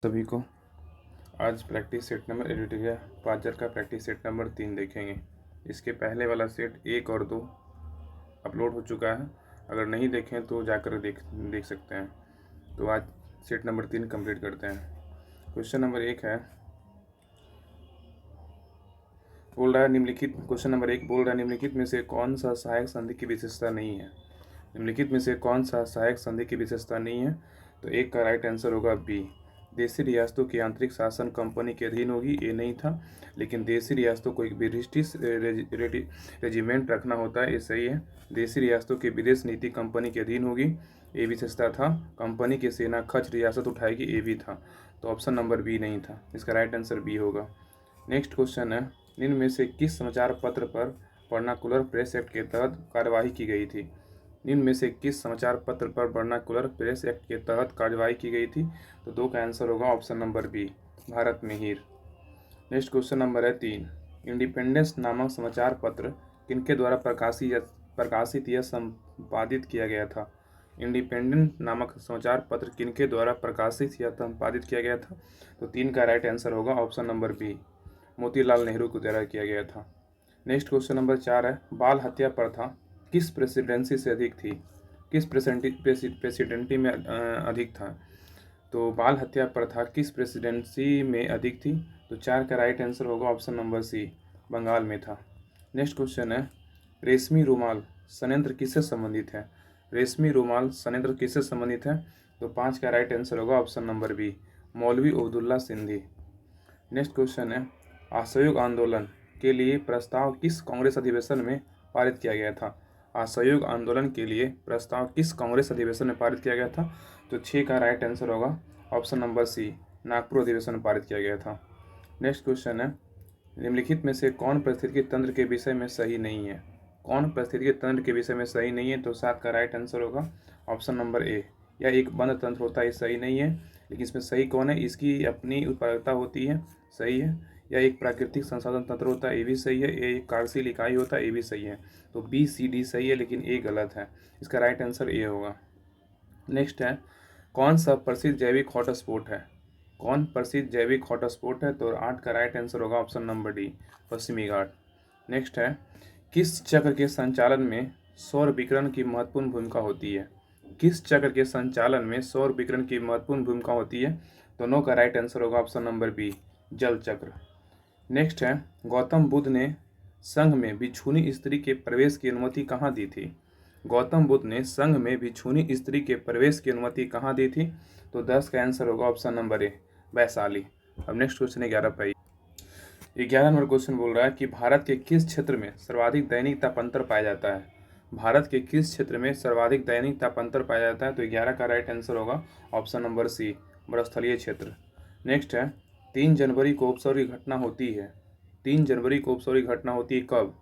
सभी को आज प्रैक्टिस सेट नंबर एडिटोरिया पाजर का प्रैक्टिस सेट नंबर 3 देखेंगे। इसके पहले वाला सेट 1 और 2 अपलोड हो चुका है। अगर नहीं देखें तो जाकर देख सकते हैं। तो आज सेट नंबर 3 कंप्लीट करते हैं। क्वेश्चन नंबर 1 है, बोल रहा है निम्नलिखित क्वेश्चन नंबर 1 बोल रहा है निम्नलिखित में से कौन सा सहायक संधि की विशेषता नहीं है। निम्नलिखित में से कौन सा सहायक संधि की विशेषता नहीं है। तो एक का राइट आंसर होगा बी। देशी रियासतों की आंतरिक शासन कंपनी के अधीन होगी, ये नहीं था। लेकिन देशी रियासतों को एक ब्रिटिश रेजिमेंट रखना होता है, ये सही है। देशी रियासतों की विदेश नीति कंपनी के अधीन होगी, ये विशेषता था। कंपनी की सेना खच रियासत उठाएगी, ये भी था। तो ऑप्शन नंबर बी नहीं था, इसका राइट आंसर बी होगा। नेक्स्ट क्वेश्चन है, निम्न में से किस समाचार पत्र पर वर्नाकुलर प्रेस एक्ट के तहत कार्यवाही की गई थी। निम्न में से किस समाचार पत्र पर वर्नाकुलर प्रेस एक्ट के तहत कार्यवाही की गई थी। तो 2 का आंसर होगा ऑप्शन नंबर बी, भारत में हीर। नेक्स्ट क्वेश्चन नंबर है 3, इंडिपेंडेंस नामक समाचार पत्र किनके द्वारा प्रकाशित या संपादित किया गया था। इंडिपेंडेंट नामक समाचार पत्र किनके द्वारा प्रकाशित या संपादित किया गया था। तो 3 का राइट आंसर होगा option number B, Motilal Nehru के द्वारा किया गया था। नेक्स्ट क्वेश्चन नंबर 4 है, बाल हत्या प्रथा किस प्रेसिडेंसी से अधिक थी। किस प्रेसिडेंटी में अधिक था। तो बाल हत्या प्रथा किस प्रेसिडेंसी में अधिक थी। तो 4 का राइट आंसर होगा ऑप्शन नंबर सी, बंगाल में था। नेक्स्ट क्वेश्चन है, रेशमी रुमाल संयंत्र किससे संबंधित है। रेशमी रुमाल संयंत्र किससे संबंधित है। तो 5 का राइट आंसर होगा ऑप्शन नंबर बी, मौलवी अब्दुल्ला सिंधी। नेक्स्ट क्वेश्चन है, असहयोग आंदोलन के लिए प्रस्ताव किस कांग्रेस अधिवेशन में पारित किया गया था। असहयोग आंदोलन के लिए प्रस्ताव किस कांग्रेस अधिवेशन में पारित किया गया था। तो 6 का राइट आंसर होगा ऑप्शन नंबर सी, नागपुर अधिवेशन में पारित किया गया था। नेक्स्ट क्वेश्चन है, निम्नलिखित में से कौन पारिस्थितिकी तंत्र के विषय में सही नहीं है। कौन पारिस्थितिकी तंत्र के विषय में सही नहीं है। तो 7 का राइट आंसर होगा ऑप्शन नंबर ए, यह एक बंद तंत्र होता है, सही नहीं है। लेकिन इसमें सही कौन है, इसकी अपनी उत्पादकता होती है, सही है। यह एक प्राकृतिक संसाधन तंत्र होता है, ये भी सही है। ये एक कार्यशील इकाई होता है, ये भी सही है। तो बी सी डी सही है, लेकिन ए गलत है। इसका राइट आंसर ए होगा। नेक्स्ट है, कौन सा प्रसिद्ध जैविक हॉटस्पॉट है। कौन प्रसिद्ध जैविक हॉटस्पॉट है। तो 8 का राइट आंसर होगा ऑप्शन नंबर डी, पश्चिमी घाट। नेक्स्ट है, किस चक्र के संचालन में सौर विकिरण की महत्वपूर्ण भूमिका होती है। किस चक्र के संचालन में सौर विकिरण की महत्वपूर्ण भूमिका होती है। तो 9 का राइट आंसर होगा ऑप्शन नंबर बी, जल चक्र। नेक्स्ट है, गौतम बुद्ध ने संघ में भिक्षुणी स्त्री के प्रवेश की अनुमति कहाँ दी थी। गौतम बुद्ध ने संघ में भिक्षुणी स्त्री के प्रवेश की अनुमति कहाँ दी थी। तो 10 का आंसर होगा ऑप्शन नंबर ए, वैशाली। अब नेक्स्ट क्वेश्चन 11 पे 11 नंबर क्वेश्चन बोल रहा है कि भारत के किस क्षेत्र में सर्वाधिक दैनिक तापांतर पाया जाता है। भारत के किस क्षेत्र में सर्वाधिक दैनिक तापांतर पाया जाता है। तो 11 का राइट आंसर होगा ऑप्शन नंबर सी, मरुस्थलीय क्षेत्र। नेक्स्ट है, 3 जनवरी को उपसर्ग घटना होती है। 3 जनवरी को उपसर्ग घटना होती है कब।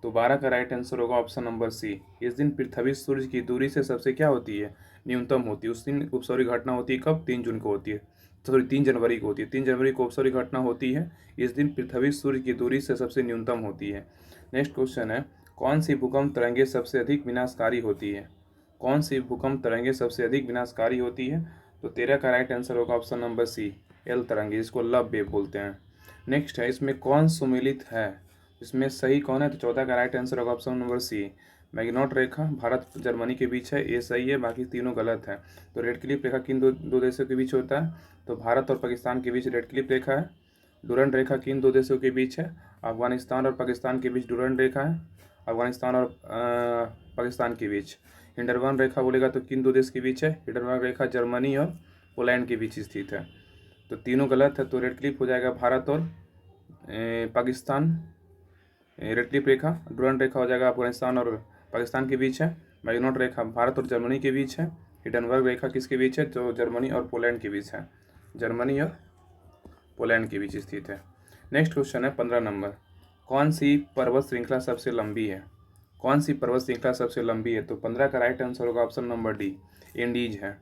तो 12 का राइट आंसर होगा ऑप्शन नंबर सी, इस दिन पृथ्वी सूर्य की दूरी से सबसे क्या होती है, न्यूनतम होती है। उस दिन उपसर्ग घटना होती है कब, 3 जून को होती है, सॉरी 3 जनवरी को होती है। 3 जनवरी को उपसर्ग घटना होती है, इस दिन पृथ्वी सूर्य की दूरी से सबसे न्यूनतम होती है। नेक्स्ट क्वेश्चन है, कौन सी भूकंप तरंगे सबसे अधिक विनाशकारी होती है। कौन सी भूकंप तरंगे सबसे अधिक विनाशकारी होती है। तो 13 का राइट आंसर होगा ऑप्शन नंबर सी, एल तरंगे, जिसको लव वेव बोलते हैं। नेक्स्ट है, इसमें कौन सुमेलित है। इसमें सही कौन है। तो 14 का राइट आंसर होगा ऑप्शन नंबर सी, मैग्नॉट रेखा भारत जर्मनी के बीच है, ये सही है, बाकी तीनों गलत है। तो रेड क्लिप रेखा किन दो देशों के बीच होता है। तो भारत और पाकिस्तान के बीच रेड क्लिप रेखा है। डूरंड रेखा किन 2 देशों के बीच है। अफगानिस्तान और पाकिस्तान के बीच डूरंड रेखा है। अफगानिस्तान और पाकिस्तान के बीच। हिंडरबर्ग रेखा बोलेगा तो किन 2 देश के बीच है। हिंडरबर्ग रेखा जर्मनी और पोलैंड के बीच स्थित है। तो तीनों गलत है, तो रेड क्लिप हो जाएगा भारत और पाकिस्तान। रेड क्लिप रेखा डूरंड रेखा हो जाएगा अफगानिस्तान और पाकिस्तान के बीच है। मैग्नॉट रेखा भारत और जर्मनी के बीच है। हिंडनबर्ग रेखा किसके बीच है। तो जर्मनी और पोलैंड के बीच है, जर्मनी और पोलैंड के बीच स्थित है। नेक्स्ट क्वेश्चन है 15 नंबर, कौन सी पर्वत श्रृंखला सबसे लंबी है। कौन सी पर्वत श्रृंखला सबसे लंबी है। तो 15 का राइट आंसर होगा ऑप्शन नंबर डी, एंडीज है।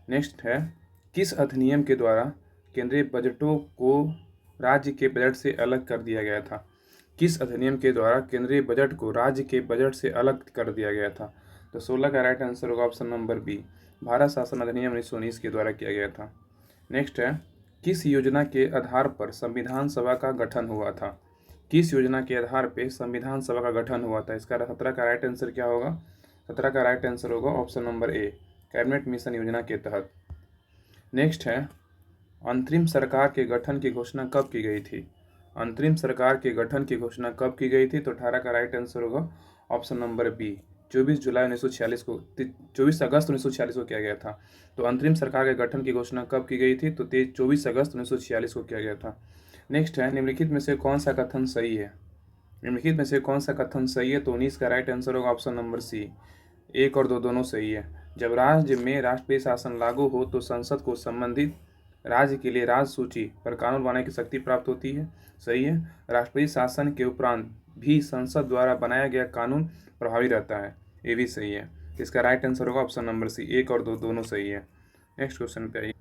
नेक्स्ट है, किस अधिनियम के द्वारा केंद्रीय बजटों को राज्य के बजट से अलग कर दिया गया था। किस अधिनियम के द्वारा केंद्रीय बजट को राज्य के बजट से अलग कर दिया गया था। तो 16 का राइट आंसर होगा ऑप्शन नंबर बी, भारत शासन अधिनियम 1919 के द्वारा किया गया था। नेक्स्ट है, किस योजना के आधार पर संविधान सभा का गठन हुआ था? किस योजना के आधार पे संविधान सभा का गठन हुआ था? इसका 17 का राइट आंसर क्या होगा? 17 का राइट आंसर होगा ऑप्शन नंबर ए, कैबिनेट मिशन योजना के तहत। नेक्स्ट है, अंतरिम सरकार के गठन की घोषणा कब की गई थी? अंतरिम सरकार के गठन की घोषणा कब की गई थी? तो 18 का राइट आंसर होगा ऑप्शन नंबर बी, 24 जुलाई 1946 को 24 अगस्त 1946 को किया गया था। तो अंतरिम सरकार के गठन की घोषणा कब की गई थी? तो 24 अगस्त 1946 को किया गया था। नेक्स्ट है, निम्नलिखित में से कौन सा कथन सही है? निम्नलिखित में से कौन सा कथन सही है? तो 19 का राइट आंसर होगा ऑप्शन नंबर सी, 1 और 2 दोनों सही है। जब राज्य में राष्ट्रपति शासन लागू हो तो संसद को संबंधित राज्य के लिए राज्य सूची पर कानून बनाने की शक्ति प्राप्त होती है, सही है। राष्ट्रपति शासन के उपरांत भी संसद द्वारा बनाया गया कानून प्रभावी रहता है, ये भी सही है। इसका राइट आंसर होगा ऑप्शन नंबर सी, 1 और 2 दोनों सही है। नेक्स्ट क्वेश्चन पे आइए।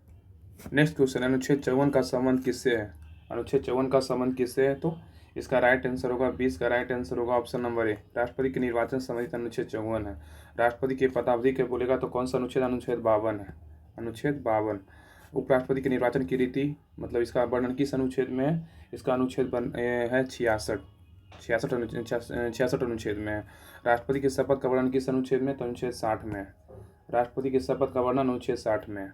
नेक्स्ट क्वेश्चन, अनुच्छेद 54 का संबंध किससे है? अनुच्छेद 54 का संबंध किससे है? तो इसका राइट आंसर होगा 20 का राइट आंसर होगा ऑप्शन नंबर ए, राष्ट्रपति के निर्वाचन संबंधित अनुच्छेद 54 है। राष्ट्रपति के पदावधि के बोलेगा तो कौन सा अनुच्छेद? अनुच्छेद 52 है, अनुच्छेद 52। उपराष्ट्रपति के निर्वाचन की रीति, मतलब इसका वर्णन किस अनुच्छेद में है? इसका अनुच्छेद है 66, 66 अनुच्छेद में है। राष्ट्रपति के शपथ का वर्णन किस अनुच्छेद में? तो अनुच्छेद 60 में है। राष्ट्रपति के शपथ का वर्णन अनुच्छेद 60 में है।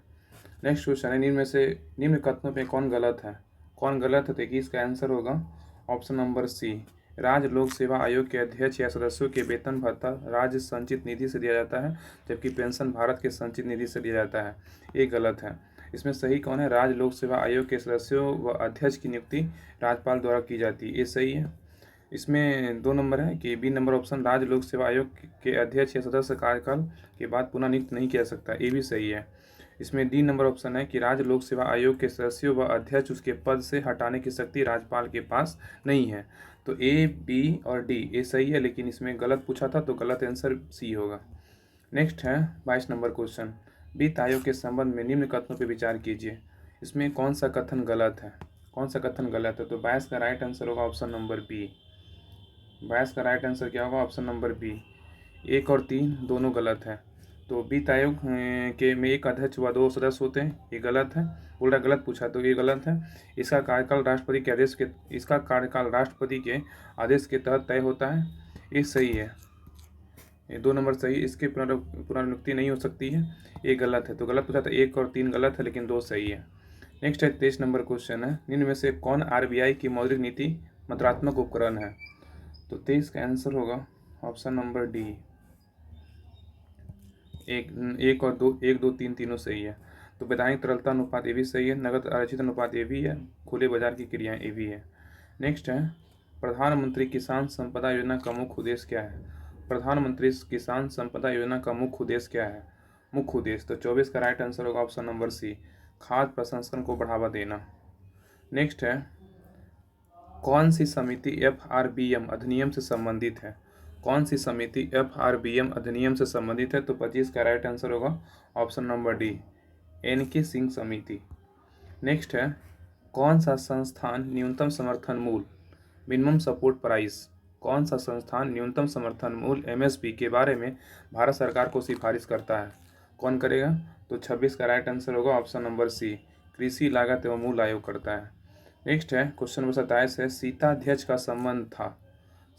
नेक्स्ट क्वेश्चन है, निम्न में से निम्न कथनों पे कौन गलत है? कौन गलत है? तो इसका आंसर होगा ऑप्शन नंबर सी, राज्य लोक सेवा आयोग के अध्यक्ष या सदस्यों के वेतन भत्ता राज्य संचित निधि से दिया जाता है, जबकि पेंशन भारत के संचित निधि से दिया जाता है, ये गलत है। इसमें सही कौन है? राज्य लोक सेवा आयोग के सदस्यों व अध्यक्ष की नियुक्ति राज्यपाल द्वारा की जाती है, ये सही है। इसमें 2 नंबर है कि बी नंबर ऑप्शन, राज्य लोक सेवा आयोग के अध्यक्ष या सदस्य कार्यकाल के बाद पुनः नियुक्त नहीं किया सकता, ये भी सही है। इसमें डी नंबर ऑप्शन है कि राज्य लोक सेवा आयोग के सदस्यों व अध्यक्ष उसके पद से हटाने की शक्ति राज्यपाल के पास नहीं है। तो ए, बी और डी ये सही है, लेकिन इसमें गलत पूछा था तो गलत आंसर सी होगा। नेक्स्ट है 22 नंबर क्वेश्चन, वित्त आयोग के संबंध में निम्न कथनों पर विचार कीजिए। इसमें कौन सा कथन गलत है? कौन सा कथन गलत है? तो 22 का राइट आंसर होगा ऑप्शन नंबर बी। 22 का राइट आंसर क्या होगा? Option number B. 1 और 3 दोनों गलत है। तो वित्त आयोग के में एक अध्यक्ष व 2 सदस्य होते हैं, ये गलत है। उल्टा गलत पूछा तो ये गलत है। इसका कार्यकाल राष्ट्रपति के आदेश के तहत तय होता है, ये सही है। ये 2 नंबर सही, इसकी पुनर्नियुक्ति नहीं हो सकती है, ये गलत है। तो गलत पूछा था, 1 और 3 गलत है, लेकिन 2 सही है। नेक्स्ट है 23 नंबर क्वेश्चन है, निम्न में से कौन आरबीआई की मौद्रिक नीति मात्रात्मक उपकरण है? तो 23 का आंसर होगा ऑप्शन नंबर डी, 1 और 2, 1 2 3 तीनों सही है। तो वैधानिक तरलता अनुपात ये भी सही है, नगद आरक्षित अनुपात ये भी है, खुले बाजार की क्रियाएं ये भी है। नेक्स्ट है, प्रधानमंत्री किसान संपदा योजना का मुख्य उद्देश्य क्या है? प्रधानमंत्री किसान संपदा योजना का मुख्य उद्देश्य क्या है? मुख्य उद्देश्य, तो 24 का राइट आंसर होगा ऑप्शन नंबर सी, खाद्य प्रसंस्करण को बढ़ावा देना। नेक्स्ट है, कौन सी समिति FRBM अधिनियम से संबंधित है? कौन सी समिति FRBM अधिनियम से संबंधित है? तो 25 का राइट आंसर होगा option number D, NK Singh समिति। नेक्स्ट है, कौन सा संस्थान न्यूनतम समर्थन मूल्य मिनिमम सपोर्ट प्राइस, कौन सा संस्थान न्यूनतम समर्थन मूल्य MSP के बारे में भारत सरकार को सिफारिश करता है? कौन करेगा? तो 26 का राइट आंसर होगा ऑप्शन नंबर सी, कृषि लागत एवं मूल्य आयोग करता है। नेक्स्ट है क्वेश्चन नंबर 27 है, सीताध्यक्ष का संबंध था,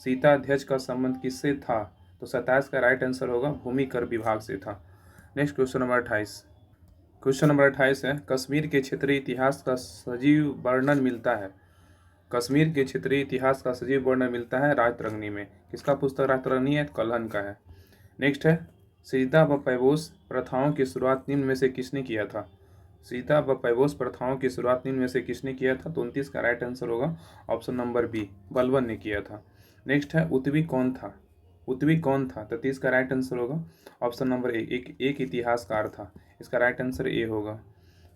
सीताध्यक्ष का संबंध किससे था? तो 27 का राइट आंसर होगा भूमि कर विभाग से था। Next question number 28, question number 28 है, कश्मीर के क्षेत्रीय इतिहास का सजीव वर्णन मिलता है, कश्मीर के क्षेत्रीय इतिहास का सजीव वर्णन मिलता है राजतरंगिणी में। किसका पुस्तक राजतरंगिणी है? कल्हन का है। नेक्स्ट है, सीता व पैबोस प्रथाओं की शुरुआत निम्न में से किसने किया था? सीता व पैबोस प्रथाओं की शुरुआत निम्न में से किसने किया था? तो 29 का राइट आंसर होगा ऑप्शन नंबर बी, बलबन ने किया था। नेक्स्ट है, उतवी कौन था? उतवी कौन था? तो 30 का राइट आंसर होगा ऑप्शन नंबर ए, एक इतिहासकार था, इसका राइट आंसर ए होगा।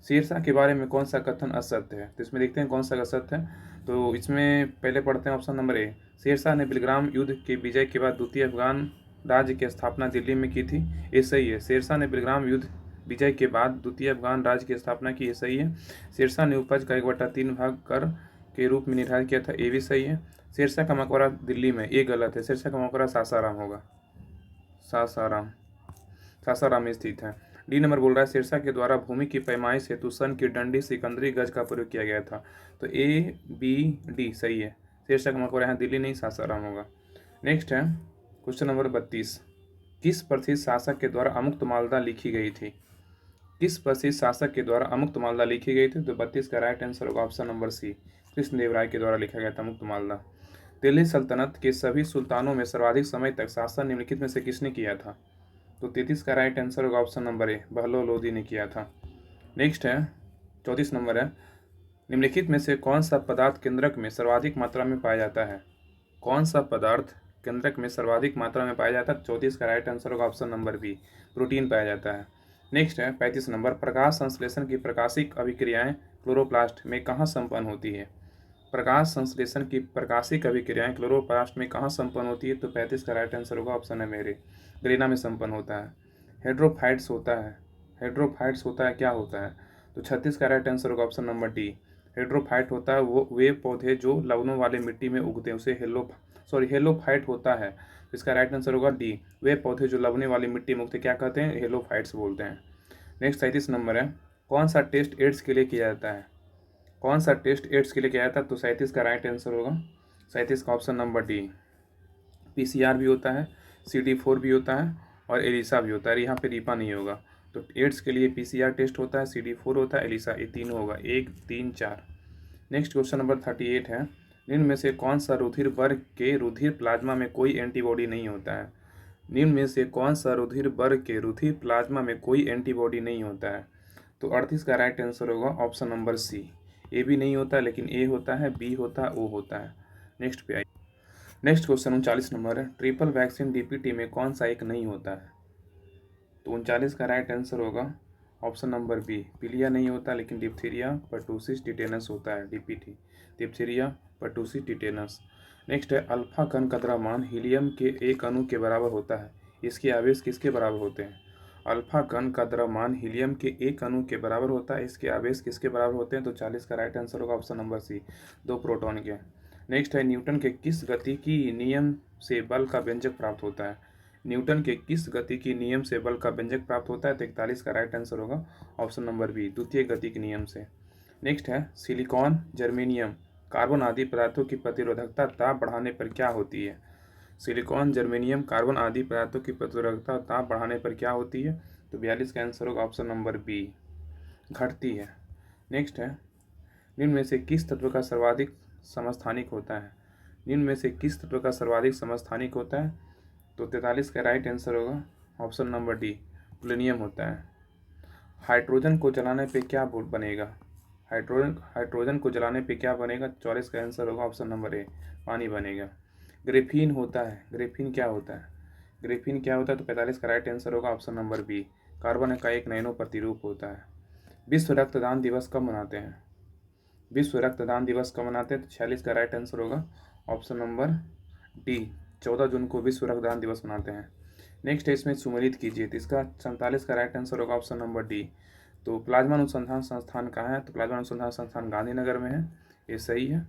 शेरशाह के बारे में कौन सा कथन असत्य है? तो इसमें देखते हैं कौन सा असत्य है। तो इसमें पहले पढ़ते हैं ऑप्शन नंबर ए, शेरशाह ने बिलग्राम युद्ध के विजय के बाद द्वितीय अफगान राज्य की स्थापना दिल्ली में की थी, ये सही है। शेरशाह ने बिलग्राम युद्ध विजय के बाद द्वितीय अफगान राज्य की स्थापना की, ये सही है। शेरशाह ने उपज का 1/3 भाग कर के रूप में निर्धारित किया था, ये भी सही है। शेरशाह का मकबरा दिल्ली में, ये गलत है, शेरशाह का मकबरा सासाराम होगा, सासाराम में स्थित है। डी नंबर बोल रहा है शेरशाह के द्वारा भूमि की पैमाइश हेतु सन की डंडी सिकंदरी गज का प्रयोग किया गया था। तो ए बी डी सही है। शेरशाह का मकबरा यहाँ दिल्ली नहीं सासाराम होगा। नेक्स्ट है क्वेश्चन नंबर 32। किस प्रसिद्ध शासक के द्वारा अमुक्त मालदा लिखी गई थी? किस प्रसिद्ध शासक के द्वारा अमुक्त मालदा लिखी गई थी? तो 32 का राइट आंसर होगा ऑप्शन नंबर सी, कृष्णदेव राय के द्वारा लिखा गया था मुक्त मालदा। दिल्ली सल्तनत के सभी सुल्तानों में सर्वाधिक समय तक शासन निम्नलिखित में से किसने किया था? तो 33 का राइट आंसर होगा ऑप्शन नंबर ए, बहलोल लोदी ने किया था। नेक्स्ट है 34 नंबर है, निम्नलिखित में से कौन सा पदार्थ केंद्रक में सर्वाधिक मात्रा में पाया जाता है? कौन सा पदार्थ केंद्रक में सर्वाधिक मात्रा में पाया जाता है? 34 का राइट आंसर होगा ऑप्शन नंबर बी, प्रोटीन पाया जाता है। नेक्स्ट है 35 नंबर, प्रकाश संश्लेषण की प्रकाशिक अभिक्रियाएं क्लोरोप्लास्ट में कहाँ संपन्न होती है? प्रकाश संश्लेषण की प्रकाशिक अभिक्रियाएं क्लोरोप्लास्ट में कहाँ संपन्न होती है? तो 35 का राइट आंसर होगा ऑप्शन है मेरे, ग्रेना में संपन्न होता है। हेड्रोफाइट्स होता है, हेड्रोफाइट्स होता है क्या होता है? तो 36 का राइट आंसर होगा ऑप्शन नंबर डी, हेड्रोफाइट होता है वो वे पौधे जो लवणों वाले मिट्टी में उगते हैं, उसे हेलोफाइट होता है। इसका राइट आंसर होगा डी, वे पौधे जो लवणे वाली मिट्टी में उगते क्या कहते हैं? हेलोफाइट्स बोलते हैं। नेक्स्ट 37 नंबर है, कौन सा टेस्ट एड्स के लिए किया जाता है? कौन सा टेस्ट एड्स के लिए किया जाता है? तो 37 का राइट आंसर होगा 37 का ऑप्शन नंबर डी, पीसीआर भी होता है, CD4 भी होता है और एलिसा भी होता है। यहाँ पे रीपा नहीं होगा। तो एड्स के लिए पीसीआर टेस्ट होता है, CD4 होता है, एलिसा, ये तीनों होगा, 1 3 4। नेक्स्ट क्वेश्चन नंबर 38 है, निम्न में से कौन सा रुधिर वर्ग के रुधिर प्लाज्मा में कोई एंटीबॉडी नहीं होता है? निम्न में से कौन सा रुधिर वर्ग के रुधिर प्लाज्मा में कोई एंटीबॉडी नहीं होता है? तो 38 का राइट आंसर होगा ऑप्शन नंबर सी, ए भी नहीं होता, लेकिन ए होता है, बी होता है, ओ होता है। नेक्स्ट पे आइए। नेक्स्ट क्वेश्चन 39 नंबर है, ट्रिपल वैक्सीन डीपीटी में कौन सा एक नहीं होता है? तो 39 का राइट आंसर होगा ऑप्शन नंबर बी, पीलिया नहीं होता, लेकिन डिप्थीरिया पर्टूसिस टिटेनस होता है DPT, diphtheria pertussis tetanus. Next है, अल्फा कण का द्रव्यमान हीलियम के एक अणु के बराबर होता है, इसके आवेश किसके बराबर होते हैं? अल्फा कण का द्रव्यमान हीलियम के एक अणु के बराबर होता है, इसके आवेश किसके बराबर होते हैं? तो 40 का राइट आंसर होगा ऑप्शन नंबर सी, 2 प्रोटॉन के। नेक्स्ट है, न्यूटन के किस गति की नियम से बल का व्यंजक प्राप्त होता है? न्यूटन के किस गति की नियम से बल का व्यंजक प्राप्त होता है? तो 41 का राइट आंसर होगा ऑप्शन नंबर बी, द्वितीय गति के नियम से। नेक्स्ट है, सिलिकॉन, जर्मेनियम, कार्बन आदि पदार्थों की प्रतिरोधकता ताप बढ़ाने पर क्या होती है? सिलिकॉन, जर्मेनियम, कार्बन आदि पदार्थों की प्रतिरोधकता ताप बढ़ाने पर क्या होती है? तो 42 का आंसर होगा ऑप्शन नंबर बी, घटती है। नेक्स्ट है, निम्न में से किस तत्व का सर्वाधिक समस्थानिक होता है? निम्न में से किस तत्व का सर्वाधिक समस्थानिक होता है? तो 43 का राइट आंसर होगा ऑप्शन नंबर डी, प्लूटोनियम होता है। हाइड्रोजन को जलाने पे क्या बनेगा? हाइड्रोजन को जलाने पे क्या बनेगा? 44 का आंसर होगा ऑप्शन नंबर ए, पानी बनेगा। ग्रेफीन होता है, ग्रेफीन क्या होता है? ग्रेफीन क्या होता है? तो 45 का राइट आंसर होगा ऑप्शन नंबर बी, कार्बन का एक नैनो प्रतिरूप होता है। विश्व रक्तदान दिवस कब मनाते हैं? विश्व रक्तदान दिवस कब मनाते हैं? तो 46 का राइट आंसर होगा ऑप्शन नंबर डी, 14 जून को विश्व रक्तदान दिवस मनाते हैं। नेक्स्ट है, इसमें सुमेलित कीजिए, तो इसका 47 का राइट आंसर होगा ऑप्शन नंबर डी। तो प्लाज्मा अनुसंधान संस्थान कहाँ है? तो प्लाज्मा अनुसंधान संस्थान गांधीनगर में है, ये सही है।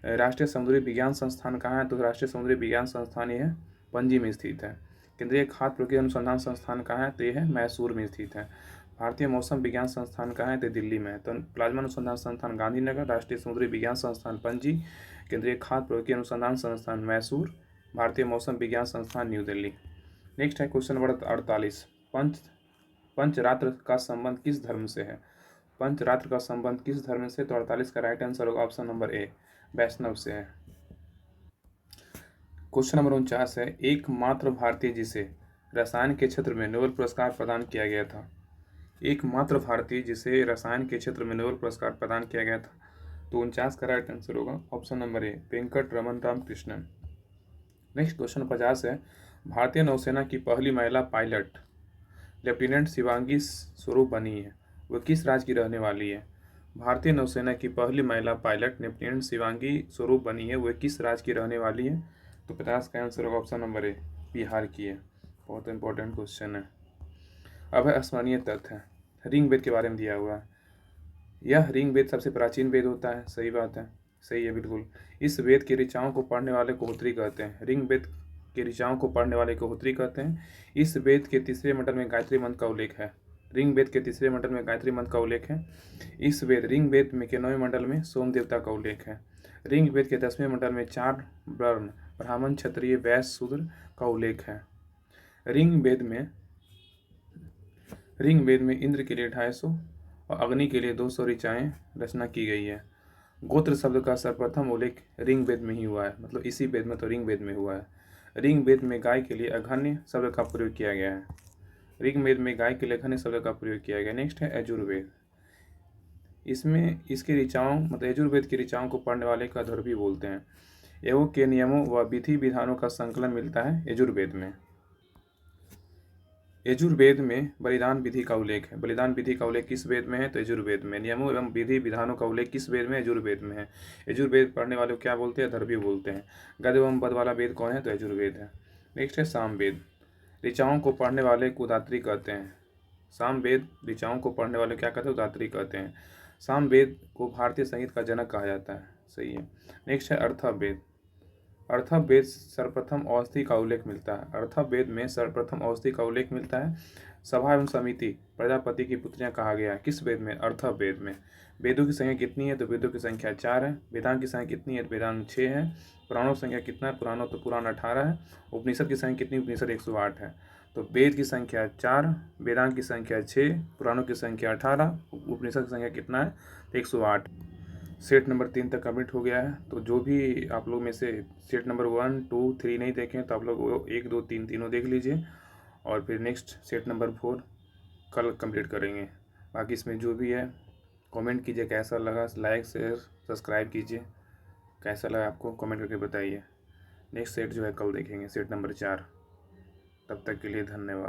राष्ट्रीय समुद्री विज्ञान संस्थान कहाँ है? तो राष्ट्रीय समुद्री विज्ञान संस्थान ये है, पणजी में स्थित है। केंद्रीय खाद्य प्रक्रिया अनुसंधान संस्थान कहाँ है? तो ये है मैसूर में स्थित है। भारतीय मौसम विज्ञान संस्थान कहाँ है? तो दिल्ली में है। तो प्लाज्मा अनुसंधान संस्थान गांधीनगर, राष्ट्रीय समुद्री विज्ञान संस्थान पणजी, केंद्रीय खाद्य प्रक्रिया अनुसंधान संस्थान मैसूर, भारतीय मौसम विज्ञान संस्थान न्यू दिल्ली। नेक्स्ट है क्वेश्चन नंबर 48, पंचरात्र का संबंध किस धर्म से है? पंचरात्र का संबंध किस धर्म से? तो 48 का राइट आंसर होगा ऑप्शन नंबर ए, वैष्णव से है। क्वेश्चन नंबर 49 है, एकमात्र भारतीय जिसे रसायन के क्षेत्र में नोबेल पुरस्कार प्रदान किया गया था। एकमात्र भारतीय जिसे रसायन के क्षेत्र में नोबेल पुरस्कार प्रदान किया गया था। तो 49 का राइट आंसर होगा option number A, Venkatraman Ramakrishnan. Next question 50 है, भारतीय नौसेना की पहली महिला पायलट लेफ्टिनेंट शिवांगी स्वरूप बनी है, वह किस राज्य की रहने वाली है? भारतीय नौसेना की पहली महिला पायलट लेफ्टिनेंट शिवांगी स्वरूप बनी है, वह किस राज्य की रहने वाली है? तो 50 का आंसर होगा ऑप्शन नंबर ए, बिहार की है। बहुत इंपॉर्टेंट क्वेश्चन है। अब है स्मरणीय तथ्य है, रिंग वेद के बारे में दिया हुआ है। यह रिंग वेद सबसे प्राचीन वेद होता है, सही बात है, सही है बिल्कुल। इस वेद की ऋचाओं को पढ़ने वाले को होत्री कहते हैं। रिंग वेद की ऋचाओं को पढ़ने वाले को होत्री कहते हैं। इस वेद के तीसरे मंडल में गायत्री मंत्र का उल्लेख है। रिंग वेद के तीसरे मंडल में गायत्री मंत्र का उल्लेख है। इस वेद रिंग वेद में के 9वें मंडल में सोम देवता का उल्लेख है। रिंग वेद के 10वें मंडल में 4 वर्ण ब्राह्मण, क्षत्रिय, वैश्य, शूद्र का उल्लेख है। रिंग वेद में इंद्र के लिए 250 और अग्नि के लिए 200 ऋचाएँ रचना की गई है। गोत्र शब्द का सर्वप्रथम उल्लेख रिंग वेद में ही हुआ है, मतलब इसी वेद में तो रिंग वेद में हुआ है। रिंग वेद में गाय के लिए अघन्य शब्द का प्रयोग किया गया है। रिंग वेद में गाय के लिए अघन्य शब्द का प्रयोग किया गया। नेक्स्ट है यजुर्वेद। इसमें इसकी ऋचाओं मतलब यजुर्वेद की ऋचाओं को पढ़ने वाले को अध्वर्यु बोलते हैं। योग के नियमों व विधि विधानों का संकलन मिलता है यजुर्वेद में। यजुर्वेद में बलिदान विधि का उल्लेख है। बलिदान विधि का उल्लेख किस वेद में है? तो यजुर्वेद में। नियमों एवं विधि विधानों का उल्लेख किस वेद में? यजुर्वेद में है। यजुर्वेद पढ़ने वाले को क्या बोलते हैं? अध्वर्यु बोलते हैं। गद एवं पद वाला वेद कौन है? तो यजुर्वेद है। नेक्स्ट है सामवेद। ऋचाओं को पढ़ने वाले को उदात्री कहते हैं। सामवेद ऋचाओं को पढ़ने वाले क्या कहते हैं? उदात्री कहते हैं। सामवेद को भारतीय संगीत का जनक कहा जाता है। सही है। नेक्स्ट है अर्थवेद। अर्थवेद सर्वप्रथम औषधि का उल्लेख मिलता है। अर्थवेद में सर्वप्रथम औषधि का उल्लेख मिलता है। सभा एवं समिति प्रजापति की पुत्रियां कहा गया है। किस वेद में? अर्थवेद में। वेदों की संख्या कितनी है? तो वेदों की संख्या 4 है। वेदांग की संख्या कितनी है? तो वेदांग 6 है। पुराणों की संख्या कितना है? पुराणों तो पुराण 18 है। उपनिषद की संख्या कितनी? उपनिषद 108 है। तो वेद की संख्या 4, वेदांग की संख्या 6, पुराणों की संख्या 18, उपनिषद की संख्या कितना है? तो 108। सेट नंबर 3 तक कंप्लीट हो गया है। तो जो भी आप लोग में से सेट नंबर 1, 2, 3 नहीं देखें तो आप लोग 1, 2, 3 तीनों देख लीजिए और फिर नेक्स्ट सेट नंबर 4 कल कंप्लीट करेंगे। बाकी इसमें जो भी है कमेंट कीजिए कैसा लगा, लाइक शेयर सब्सक्राइब कीजिए। कैसा लगा आपको कमेंट करके बताइए। नेक्स्ट सेट जो है कल देखेंगे, सेट नंबर 4। तब तक के लिए धन्यवाद।